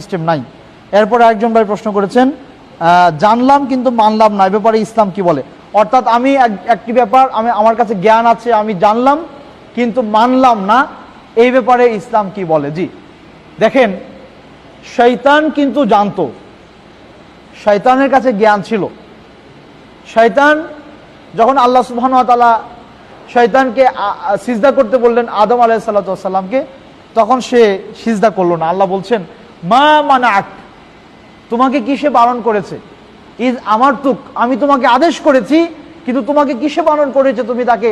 System নাই। এরপরে একজন ভাই প্রশ্ন করেছেন, জানলাম কিন্তু মানলাম না, এ ব্যাপারে ইসলাম কি বলে? অর্থাৎ আমি একটি ব্যাপার আমার কাছে জ্ঞান আছে, আমি জানলাম কিন্তু মানলাম না, এই ব্যাপারে ইসলাম কি বলে? জি দেখেন, শয়তান কিন্তু জানতো, শয়তানের কাছে জ্ঞান ছিল। শয়তান যখন আল্লাহ সুবহানাহু ওয়া তাআলা শয়তানকে সিজদা করতে বললেন আদম আলাইহিস সালামকে, তখন সে সিজদা করলো না। আল্লাহ বলছেন, মা মানাক, তোমাকে কিসে বারণ করেছে? ইজ আমারতুক, আমি তোমাকে আদেশ করেছি, কিন্তু তোমাকে কিসে বারণ করেছে? তুমি তাকে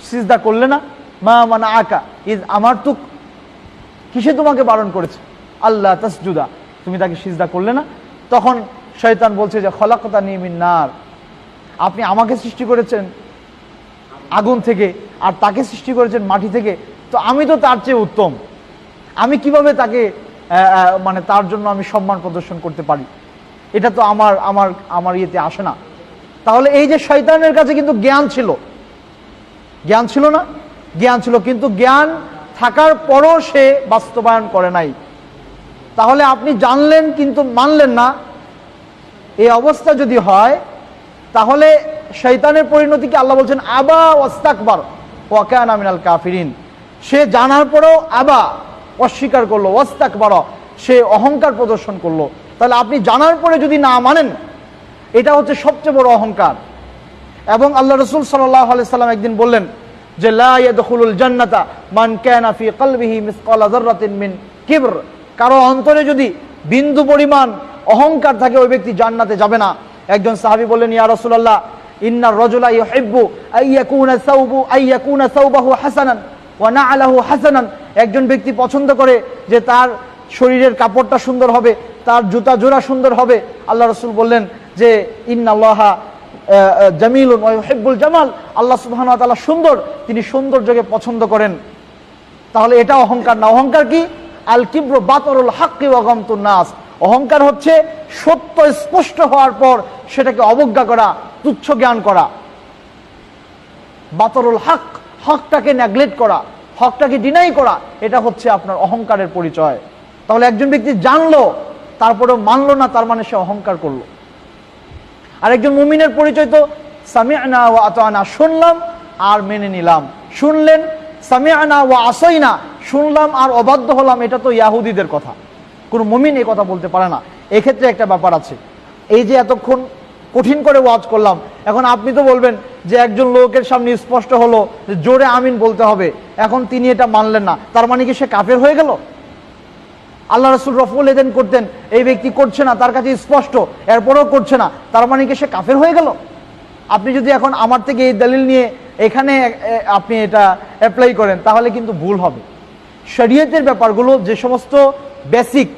সিজদা করলে না। মা মানাকা ইজ আমারতুক, কিসে তোমাকে বারণ করেছে? আল্লাহ তাসজুদা, তুমি তাকে সিজদা করলে না। তখন শয়তান বলছে যে খলাকতানি মিন নার, আপনি আমাকে সৃষ্টি করেছেন আগুন থেকে আর তাকে সৃষ্টি করেছেন মাটি থেকে, তো আমি তো তার চেয়ে উত্তম, আমি কিভাবে তাকে মানে তার জন্য আমি সম্মান প্রদর্শন করতে পারি? এটা তো আমার ইয়েতে আসে না। তাহলে এই যে শয়তানের কাছে কিন্তু জ্ঞান ছিল, জ্ঞান ছিল না? জ্ঞান ছিল, কিন্তু জ্ঞান থাকার পরও সে বাস্তবায়ন করে নাই। তাহলে আপনি জানলেন কিন্তু মানলেন না, এই অবস্থা যদি হয়, তাহলে শয়তানের পরিণতি কি? আল্লাহ বলছেন আবা ওয়াস্তাকবার ওয়া কানা মিনাল কাফিরিন। সে জানার পরেও আবা, অস্বীকার করলো, ওয়াস্তাকবার, সে অহংকার প্রদর্শন করলো। তাহলে আপনি জানার পরে যদি না মানেন, এটা হচ্ছে সবচেয়ে বড় অহংকার। এবং আল্লাহ রাসূল সাল্লাল্লাহু আলাইহি সাল্লাম একদিন বললেন যে লা ইয়াদখুলুল জান্নাতা মান কানা ফি কলবিহি মিসকালা যাররাতিন মিন কিবর, কারো অন্তরে যদি বিন্দু পরিমাণ অহংকার থাকে, ওই ব্যক্তি জান্নাতে যাবে না। একজন সাহাবী বললেন, ইয়া রাসূলুল্লাহ, ইন্নার রাজুলা ইউহিব্বু আইয়াকুনা সাওবাহু হাসানান ওয়া না'লাহু হাসানান, একজন ব্যক্তি পছন্দ করে যে তার শরীরের কাপড়টা সুন্দর হবে, তার জুতা জোড়া সুন্দর হবে। আল্লাহ রাসূল বললেন যে ইন্নাল্লাহা জামিলুন ওয়া ইউহিব্বুল জামাল, আল্লাহ সুবহানাহু ওয়া তাআলা সুন্দর, তিনি সৌন্দর্যকে পছন্দ করেন। তাহলে এটা অহংকার না। অহংকার কি? আল কিবরু বাতরুল হাক্কি ওয়া গামতুন নাস, অহংকার হচ্ছে সত্য স্পষ্ট হওয়ার পর সেটাকে অবজ্ঞা করা, তুচ্ছ জ্ঞান করা। বাতরুল হক, হকটাকে নেগলেক্ট করা, হকটাকে ডিনাই করা, এটা হচ্ছে আপনার অহংকারের পরিচয়। তাহলে একজন ব্যক্তি জানলো তারপরেও মানলো না, তার মানে সে অহংকার করলো। আর একজন মুমিনের পরিচয় তো সামি'না ওয়া আতা'না, শুনলাম আর মেনে নিলাম। শুনলেন, সামি'না ওয়া আসাইনা, শুনলাম আর অবাধ্য হলাম, এটা তো ইয়াহুদীদের কথা। কোনো মুমিন এই কথা বলতে পারে না। এক্ষেত্রে একটা ব্যাপার আছে, এই যে এতক্ষণ কঠিন করে ওয়াজ করলাম, এখন আপনি তো বলবেন যে একজন লোকের সামনে স্পষ্ট হলো যে জোরে আমিন বলতে হবে, এখন তিনি এটা মানলেন না, তার মানে কি সে কাফের হয়ে গেল? আল্লাহ রাসূল রফউল ইয়াদাইন করতেন, এই ব্যক্তি করছে না, তার কাছে স্পষ্ট, এরপরেও করছে না, তার মানে কি সে কাফের হয়ে গেল? আপনি যদি এখন আমার থেকে এই দলিল নিয়ে এখানে আপনি এটা অ্যাপ্লাই করেন, তাহলে কিন্তু ভুল হবে। শরীয়তের ব্যাপারগুলো, যে সমস্ত বেসিক,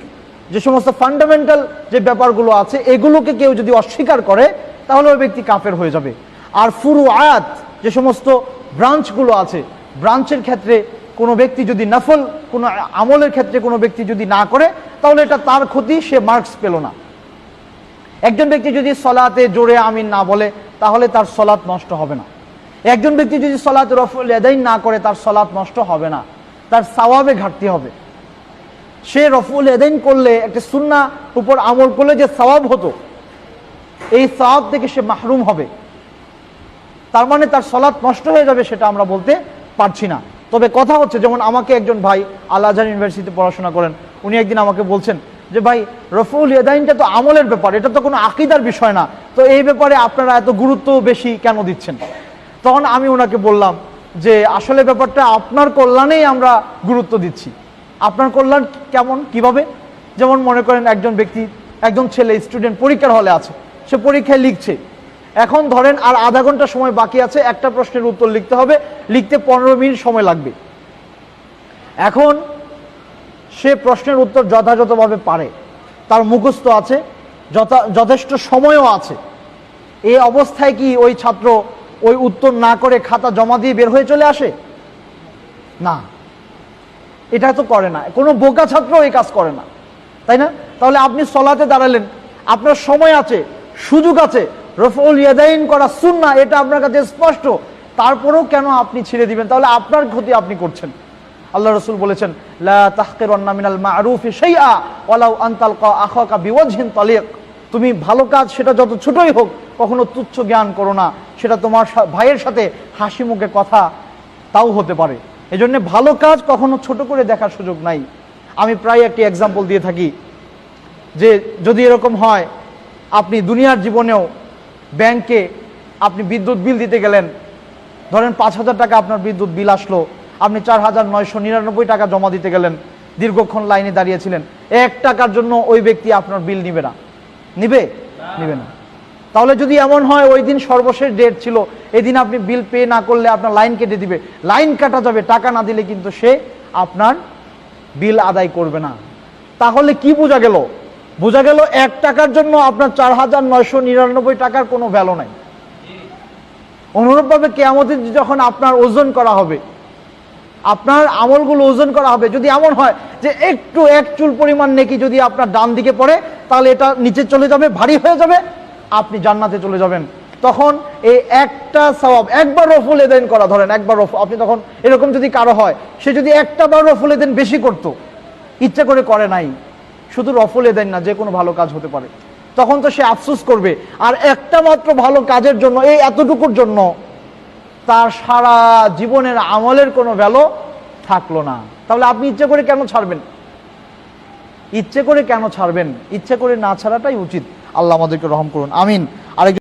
যে সমস্ত ফান্ডামেন্টাল যে ব্যাপারগুলো আছে, এগুলোকে কেউ যদি অস্বীকার করে, তাহলে ওই ব্যক্তি কাফের হয়ে যাবে। আর ফুরুআত, যে সমস্ত ব্রাঞ্চগুলো আছে, ব্রাঞ্চের ক্ষেত্রে কোনো ব্যক্তি যদি নফল কোনো আমলের ক্ষেত্রে কোনো ব্যক্তি যদি না করে, তাহলে এটা তার ক্ষতি, সে মার্কস পেল না। একজন ব্যক্তি যদি সলাতে জোরে আমিন না বলে, তাহলে তার সলাত নষ্ট হবে না। একজন ব্যক্তি যদি সলাতে রফউল ইয়াদাইন না করে, তার সলাত নষ্ট হবে না, তার সওয়াবে ঘাটতি হবে। সে রফউল ইয়াদাইন করলে, একটা সুন্নাহ উপর আমল করলে যে সওয়াব হতো, এই সওয়াব থেকে সে মাহরুম হবে। তার মানে তার সলাত নষ্ট হয়ে যাবে, সেটা আমরা বলতে পারছি না। তবে কথা হচ্ছে, যেমন আমাকে একজন ভাই আল আজহার ইউনিভার্সিটিতে পড়াশোনা করেন, উনি একদিন আমাকে বলছেন যে ভাই, রফউল ইয়াদাইনটা তো আমলের ব্যাপার, এটা তো কোনো আকীদার বিষয় না, তো এই ব্যাপারে আপনারা এত গুরুত্ব বেশি কেন দিচ্ছেন? তখন আমি ওনাকে বললাম যে আসলে ব্যাপারটা আপনার কল্যাণেই আমরা গুরুত্ব দিচ্ছি। আপনার কল্যাণ কেমন, কিভাবে? যেমন মনে করেন একজন ব্যক্তি, একজন ছেলে স্টুডেন্ট পরীক্ষার হলে আছে, সে পরীক্ষায় লিখছে, এখন ধরেন আর আধা ঘন্টা সময় বাকি আছে, একটা প্রশ্নের উত্তর লিখতে হবে, লিখতে 15 মিনিট সময় লাগবে। এখন সে প্রশ্নের উত্তর যথাযথভাবে পারে, তার মুখস্থ আছে, যথেষ্ট সময়ও আছে। এই অবস্থায় কি ওই ছাত্র ওই উত্তর না করে খাতা জমা দিয়ে বের হয়ে চলে আসে? না, এটা তো করে না। কোনো বোকা ছাত্র এই কাজ করে না, তাই না? তাহলে আপনি সলাতে দাঁড়ালেন, আপনার সময় আছে, সুযোগ আছে, রফউল ইয়াদাইন করা সুন্নাহ, এটা আপনার কাছে স্পষ্ট, তারপরেও কেন আপনি ছেড়ে দিবেন? তাহলে আপনার ক্ষতি আপনি করছেন। আল্লাহ রাসূল বলেছেন, লা তাহকিরান্না মিনাল মা'রুফি শাইআ ওয়ালাউ আন তালকা আখাকা বিওয়াজহিন তালিক। তুমি ভালো কাজ সেটা যত ছোটই হোক কখনো তুচ্ছ জ্ঞান করো না, সেটা তোমার ভাইয়ের সাথে হাসি মুখে কথা তাও হতে পারে। এজন্য ভালো কাজ কখনো ছোট করে দেখার সুযোগ নাই। আমি প্রায় একটি এক্সাম্পল দিয়ে থাকি যে যদি এরকম হয় আপনি দুনিয়ার জীবনেও ব্যাংকে আপনি বিদ্যুৎ বিল দিতে গেলেন, ধরেন 5,000 টাকা আপনার বিদ্যুৎ বিল আসলো, আপনি 4,999 টাকা জমা দিতে গেলেন, দীর্ঘক্ষণ লাইনে দাঁড়িয়েছিলেন, 1 টাকার জন্য ওই ব্যক্তি আপনার বিল নিবে না, নিবে না। তাহলে যদি এমন হয় ওই দিন সর্বশেষ ডেট ছিল, এদিন আপনি বিল পে না করলে আপনার লাইন কেটে দিবে, লাইন কাটা যাবে, টাকা না দিলে কিন্তু সে আপনার বিল আদায় করবে না। তাহলে কি বোঝা গেল? বোঝা গেল 1 টাকার জন্য আপনার 4,999 টাকার কোনো ভ্যালু নাই। অনুরূপভাবে কিয়ামতের দিন যখন আপনার ওজন করা হবে, আপনার আমলগুলো ওজন করা হবে, যদি এমন হয় যে একটু এক চুল পরিমাণ নেকি যদি আপনার ডান দিকে পড়ে, তাহলে এটা নিচে চলে যাবে, ভারী হয়ে যাবে, আপনি জান্নাতে চলে যাবেন। তখন এই একটা সওয়াব, একবার রফুল এদেন করা, ধরেন একবার রফুল, আপনি তখন এরকম যদি কারো হয়, সে যদি একটা বার রফুল এদেন বেশি করতো, ইচ্ছা করে করে নাই, শুধু রফুল এদেন না, যে কোনো ভালো কাজ হতে পারে, তখন তো সে আফসোস করবে। আর একটা মাত্র ভালো কাজের জন্য, এই এতটুকুর জন্য তার সারা জীবনের আমলের কোনো ভ্যালু থাকলো না। তাহলে আপনি ইচ্ছে করে কেন ছাড়বেন? ইচ্ছে করে কেন ছাড়বেন? ইচ্ছে করে না ছাড়াটাই উচিত। আল্লাহ আমাদেরকে রহম করুন, আমিন।